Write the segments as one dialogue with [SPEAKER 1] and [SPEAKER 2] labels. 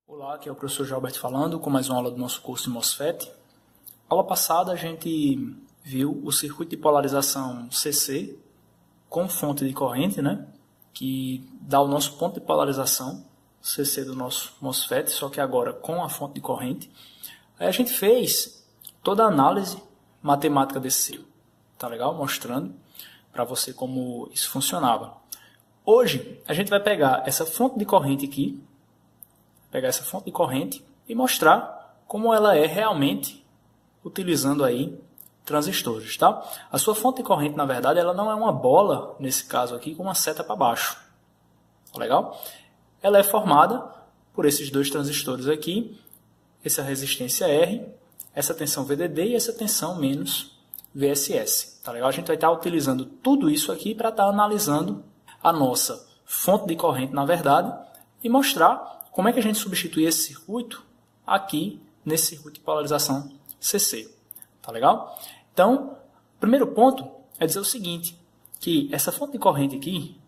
[SPEAKER 1] Olá, aqui é o professor Gilberto falando com mais uma aula do nosso curso de MOSFET. Aula passada a gente viu o circuito de polarização CC com fonte de corrente, que dá o nosso ponto de polarização CC do nosso MOSFET, só que agora com a fonte de corrente. Aí a gente fez toda a análise matemática desse circuito, tá legal? Mostrando para você como isso funcionava. Hoje a gente vai pegar essa fonte de corrente aqui, e mostrar como ela é realmente utilizando aí transistores, tá? A sua fonte de corrente, na verdade, ela não é uma bola, nesse caso aqui, com uma seta para baixo. Tá legal? Ela é formada por esses dois transistores aqui, essa resistência R, essa tensão VDD e essa tensão menos VSS. Tá legal? A gente vai estar utilizando tudo isso aqui para estar analisando a nossa fonte de corrente, na verdade, e mostrar como é que a gente substitui esse circuito aqui nesse circuito de polarização CC. Tá legal? Então, o primeiro ponto é dizer o seguinte, que essa fonte de corrente aqui,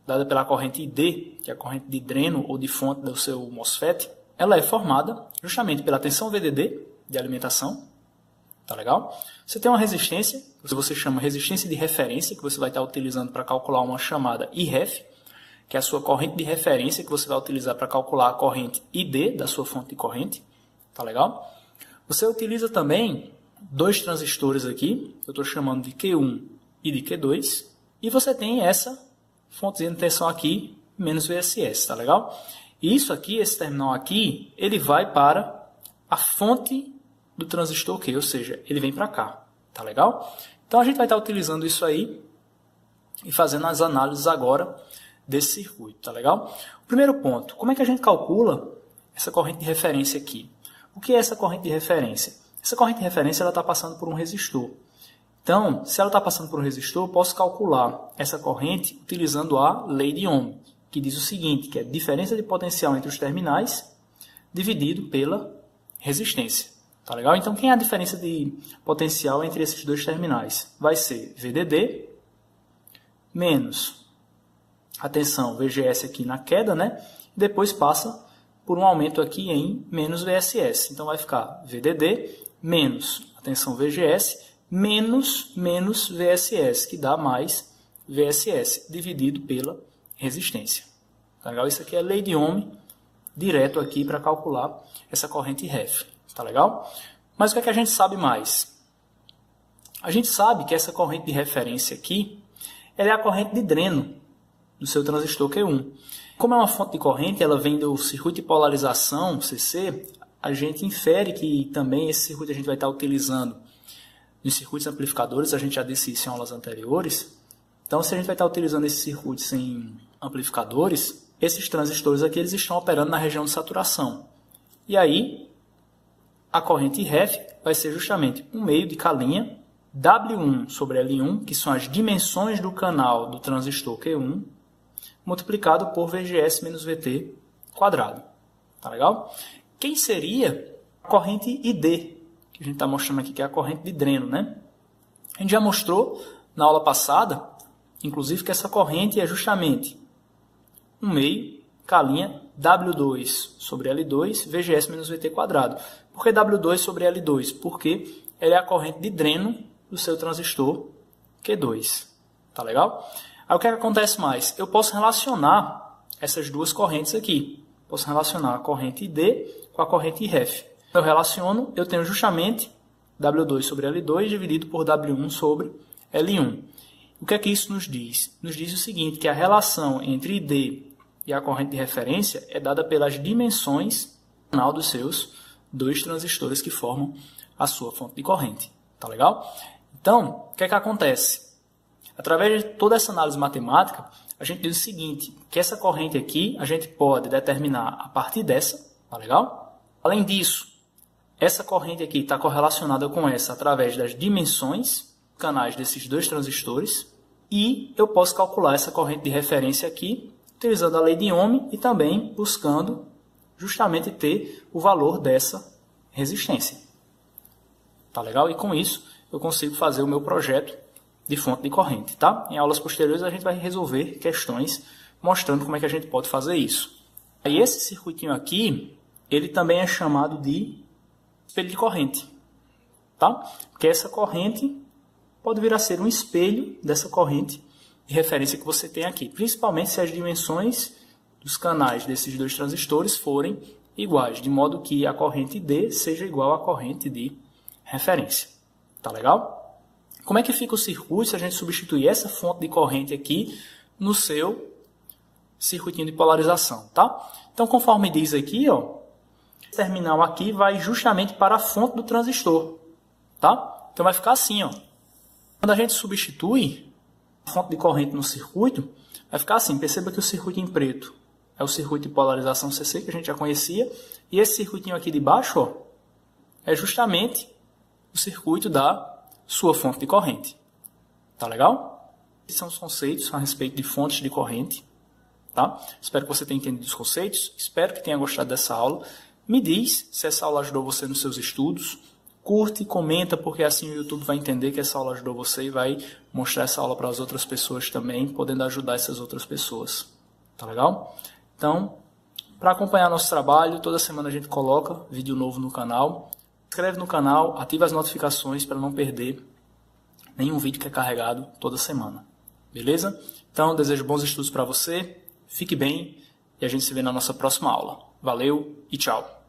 [SPEAKER 1] dada pela corrente ID, que é a corrente de dreno ou de fonte do seu MOSFET, ela é formada justamente pela tensão VDD de alimentação. Tá legal? Você tem uma resistência, que você chama resistência de referência, que você vai estar utilizando para calcular uma chamada IREF, que é a sua corrente de referência que você vai utilizar para calcular a corrente ID da sua fonte de corrente. Tá legal? Você utiliza também dois transistores aqui, eu estou chamando de Q1 e de Q2, e você tem essa fontezinha de tensão aqui, menos VSS, tá legal? E isso aqui, esse terminal aqui, ele vai para a fonte do transistor Q, ou seja, ele vem para cá, tá legal? Então a gente vai estar utilizando isso aí e fazendo as análises agora desse circuito, tá legal? O primeiro ponto, como é que a gente calcula essa corrente de referência aqui? O que é essa corrente de referência? Essa corrente de referência está passando por um resistor. Então, se ela está passando por um resistor, eu posso calcular essa corrente utilizando a lei de Ohm, que diz o seguinte, que é a diferença de potencial entre os terminais dividido pela resistência. Tá legal? Então, quem é a diferença de potencial entre esses dois terminais? Vai ser VDD menos a tensão VGS aqui na queda, e depois passa por um aumento aqui em menos VSS. Então, vai ficar VDD menos a tensão VGS menos VSS, que dá mais VSS, dividido pela resistência. Tá legal? Isso aqui é a lei de Ohm, direto aqui para calcular essa corrente REF. Tá legal? Mas o que é que a gente sabe mais? A gente sabe que essa corrente de referência aqui, ela é a corrente de dreno do seu transistor Q1. Como é uma fonte de corrente, ela vem do circuito de polarização, CC, a gente infere que também esse circuito a gente vai estar utilizando nos circuitos amplificadores, a gente já disse isso em aulas anteriores. Então, se a gente vai estar utilizando esses circuitos em amplificadores, esses transistores aqui eles estão operando na região de saturação. E aí, a corrente REF vai ser justamente um meio de K' W1 sobre L1, que são as dimensões do canal do transistor Q1, multiplicado por VGS menos VT quadrado. Tá legal? Quem seria a corrente ID, que a gente está mostrando aqui, que é a corrente de dreno, A gente já mostrou na aula passada, inclusive, que essa corrente é justamente um meio K' W2 sobre L2, VGS menos VT quadrado. Por que W2 sobre L2? Porque ela é a corrente de dreno do seu transistor Q2. Tá legal? Aí o que acontece mais? Eu posso relacionar essas duas correntes aqui. Posso relacionar a corrente ID com a corrente REF. Eu relaciono, eu tenho justamente W2 sobre L2 dividido por W1 sobre L1. O que é que isso nos diz? Nos diz o seguinte, que a relação entre ID e a corrente de referência é dada pelas dimensões do canal dos seus dois transistores que formam a sua fonte de corrente. Tá legal? Então, o que é que acontece? Através de toda essa análise matemática, a gente diz o seguinte, que essa corrente aqui a gente pode determinar a partir dessa, tá legal? Além disso, essa corrente aqui está correlacionada com essa através das dimensões canais desses dois transistores e eu posso calcular essa corrente de referência aqui utilizando a lei de Ohm e também buscando justamente ter o valor dessa resistência. Tá legal? E com isso eu consigo fazer o meu projeto de fonte de corrente, tá? Em aulas posteriores a gente vai resolver questões mostrando como é que a gente pode fazer isso. Aí esse circuitinho aqui, ele também é chamado de espelho de corrente, tá? Porque essa corrente pode vir a ser um espelho dessa corrente de referência que você tem aqui, principalmente se as dimensões dos canais desses dois transistores forem iguais, de modo que a corrente D seja igual à corrente de referência. Tá legal? Como é que fica o circuito se a gente substituir essa fonte de corrente aqui no seu circuitinho de polarização, tá? Então, conforme diz aqui, ó, esse terminal aqui vai justamente para a fonte do transistor, tá? Então vai ficar assim, ó. Quando a gente substitui a fonte de corrente no circuito, vai ficar assim. Perceba que o circuito em preto é o circuito de polarização CC, que a gente já conhecia, e esse circuitinho aqui de baixo, ó, é justamente o circuito da sua fonte de corrente. Tá legal? Esses são os conceitos a respeito de fontes de corrente. Tá? Espero que você tenha entendido os conceitos. Espero que tenha gostado dessa aula. Me diz se essa aula ajudou você nos seus estudos. Curte, comenta, porque assim o YouTube vai entender que essa aula ajudou você e vai mostrar essa aula para as outras pessoas também, podendo ajudar essas outras pessoas. Tá legal? Então, para acompanhar nosso trabalho, toda semana a gente coloca vídeo novo no canal. Se inscreve no canal, ativa as notificações para não perder nenhum vídeo que é carregado toda semana. Beleza? Então, desejo bons estudos para você. Fique bem e a gente se vê na nossa próxima aula. Valeu e tchau!